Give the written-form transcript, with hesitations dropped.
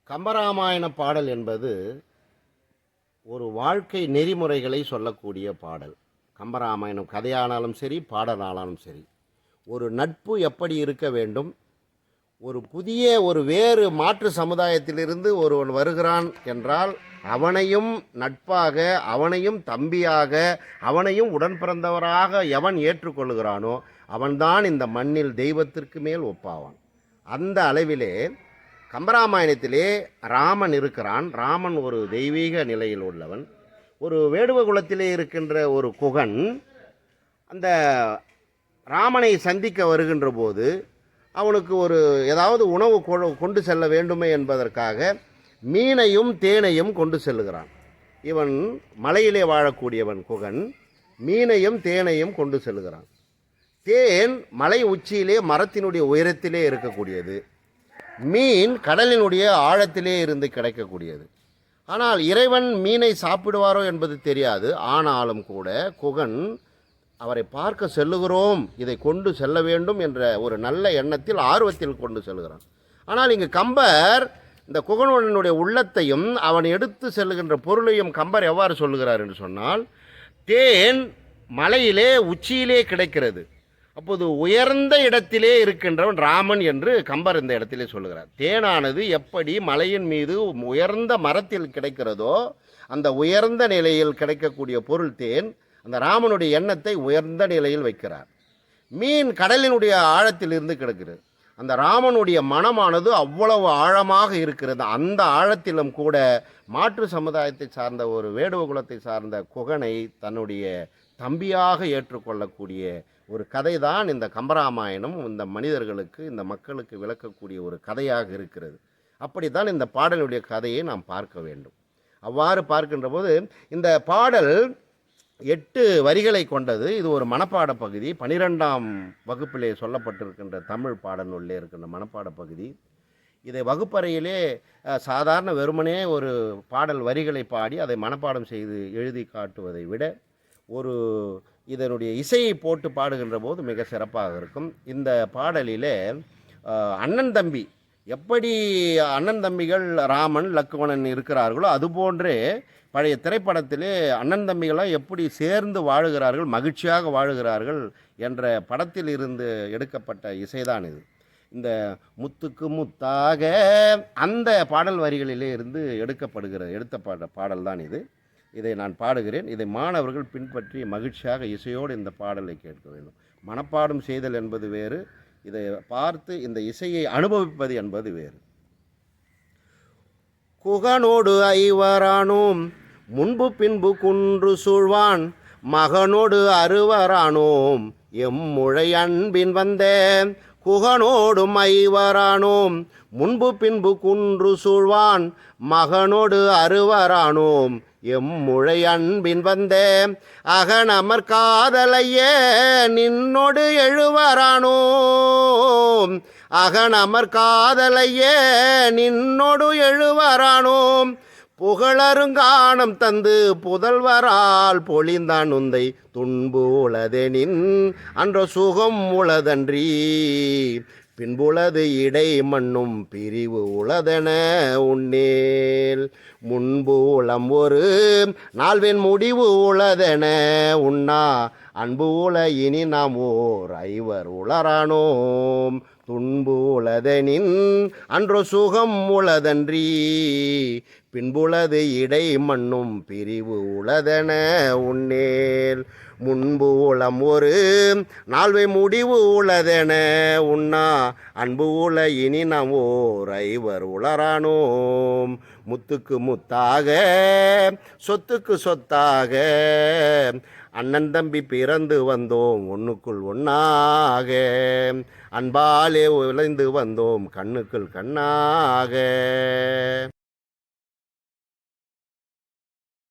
கம்பராமாயண பாடல் என்பது ஒரு வாழ்க்கை நெறிமுறைகளை சொல்லக்கூடிய பாடல். கம்பராமாயணம் கதையானாலும் சரி, பாடலானாலும் சரி, ஒரு நட்பு எப்படி இருக்க வேண்டும், ஒரு வேறு மாற்று சமுதாயத்திலிருந்து ஒருவன் வருகிறான் என்றால் அவனையும் நட்பாக, அவனையும் தம்பியாக, அவனையும் உடன் பிறந்தவராக எவன் ஏற்றுக்கொள்கிறானோ அவன்தான் இந்த மண்ணில் தெய்வத்திற்கு மேல் ஒப்பாவான். அந்த அளவிலே கம்பராமாயணத்திலே ராமன் இருக்கிறான். ராமன் ஒரு தெய்வீக நிலையில் உள்ளவன். ஒரு வேடுவ குலத்திலே இருக்கின்ற ஒரு குகன் அந்த ராமனை சந்திக்க வருகின்ற போது அவனுக்கு ஏதாவது உணவு கொண்டு செல்ல வேண்டுமே என்பதற்காக மீனையும் தேனையும் கொண்டு செல்லுகிறான். இவன் மலையிலே வாழக்கூடியவன் குகன். மீனையும் தேனையும் கொண்டு செல்லுகிறான். தேன் மலை உச்சியிலே மரத்தினுடைய உயரத்திலே இருக்கக்கூடியது, மீன் கடலினுடைய ஆழத்திலே இருந்து கிடைக்கக்கூடியது. ஆனால் இறைவன் மீனை சாப்பிடுவாரோ என்பது தெரியாது. ஆனாலும் கூட குகன் அவரை பார்க்க செல்லுகிறோம், இதை கொண்டு செல்ல வேண்டும் என்ற ஒரு நல்ல எண்ணத்தில், ஆர்வத்தில் கொண்டு செல்கிறான். ஆனால் இங்கு கம்பர் இந்த குகனுடைய உள்ளத்தையும் அவன் எடுத்து செல்லுகின்ற பொருளையும் கம்பர் எவ்வாறு சொல்லுகிறார் என்று சொன்னால், தேன் மலையிலே உச்சியிலே கிடைக்கிறது. அப்போது உயர்ந்த இடத்திலே இருக்கின்றவன் ராமன் என்று கம்பர் இந்த இடத்திலே சொல்லுகிறார். தேனானது எப்படி மலையின் மீது உயர்ந்த மரத்தில் கிடைக்கிறதோ அந்த உயர்ந்த நிலையில் கிடைக்கக்கூடிய பொருள் தேன். அந்த ராமனுடைய எண்ணத்தை உயர்ந்த நிலையில் வைக்கிறார். மீன் கடலினுடைய ஆழத்தில் இருந்து கிடக்கிறது. அந்த ராமனுடைய மனமானது அவ்வளவு ஆழமாக இருக்கிறது. அந்த ஆழத்திலும் கூட மாற்று சமுதாயத்தை சார்ந்த ஒரு வேடுவ குலத்தை சார்ந்த குகனை தன்னுடைய தம்பியாக ஏற்றுக்கொள்ளக்கூடிய ஒரு கதை தான் இந்த கம்பராமாயணம். இந்த மனிதர்களுக்கு, இந்த மக்களுக்கு விளக்கக்கூடிய ஒரு கதையாக இருக்கிறது. அப்படித்தான் இந்த பாடலுடைய கதையை நாம் பார்க்க வேண்டும். அவ்வாறு பார்க்கின்ற போது இந்த பாடல் 8 வரிகளை கொண்டது. இது ஒரு மனப்பாட பகுதி. 12ஆம் வகுப்பிலே சொல்லப்பட்டிருக்கின்ற தமிழ் பாடநூலிலே இருக்கின்ற மனப்பாட பகுதி. இதை வகுப்பறையிலே சாதாரண வெறுமனே ஒரு பாடல் வரிகளை பாடி அதை மனப்பாடம் செய்து எழுதி காட்டுவதை விட இதனுடைய இசையை போட்டு பாடுகின்ற போது மிக சிறப்பாக இருக்கும். இந்த பாடலிலே அண்ணன் தம்பி எப்படி அண்ணன் தம்பிகள் ராமன் லக்குவணன் இருக்கிறார்களோ அதுபோன்றே பழைய திரைப்படத்திலே அண்ணன் தம்பிகளாக எப்படி சேர்ந்து வாழுகிறார்கள், மகிழ்ச்சியாக வாழுகிறார்கள் என்ற படத்தில் இருந்து எடுக்கப்பட்ட இசைதான் இது. இந்த முத்துக்கு முத்தாக அந்த பாடல் வரிகளிலே இருந்து எடுத்த பாடல் தான் இது. இதை நான் பாடுகிறேன். இதை மாணவர்கள் பின்பற்றி மகிழ்ச்சியாக இசையோடு இந்த பாடலை கேட்க வேண்டும். மனப்பாடம் செய்தல் என்பது வேறு, இதை பார்த்து இந்த இசையை அனுபவிப்பது என்பது வேறு. குகனோடு ஐவரானோம், முன்பு பின்பு குன்று சூழ்வான், மகனோடு அறுவரானோம், எம்முழை அன்பின் வந்தேன். குகனோடும் ஐவரானோம், முன்பு பின்பு குன்று சூழ்வான், மகனோடு அறுவரானோம், எம்முழை அன்பின் வந்தே. அகனமர் காதலையே நின்னோடு எழுவரானோம், அகனமர் காதலையே நின்னோடு எழுவரானோம். புகழருங்கானம் தந்து புதல்வரால் பொழிந்தான் உந்தை, துன்பு உளதெனின் அன்ற சுகம் உளதன்றி, பின்புளது இடை மண்ணும் பிரிவு உளதென உன்னேல். முன்பு உளம் ஒரு நாள்வென் முடிவு உளதென உண்ணா, அன்பு உள இனி நாம் ஓர் ஐவர் உளரானோம், துன்பு உளதெனின் அன்றோ சுகம் உளதன்றி, பின்புளது இடை மண்ணும் பிரிவு உளதென உன்னேல். முன்பு உளம் ஒரு நாள்வை முடிவு உளதென உண்ணா, அன்பு உள இனி நாம் ஓர் ஐவர் உளரானோம். முத்துக்கு முத்தாக சொத்துக்கு சொத்தாக அண்ணன் தம்பி பிறந்து வந்தோம் ஒன்றுக்குள் ஒன்றாக, அன்பாலே விளைந்து வந்தோம் கண்ணுக்குள் கண்ணாக.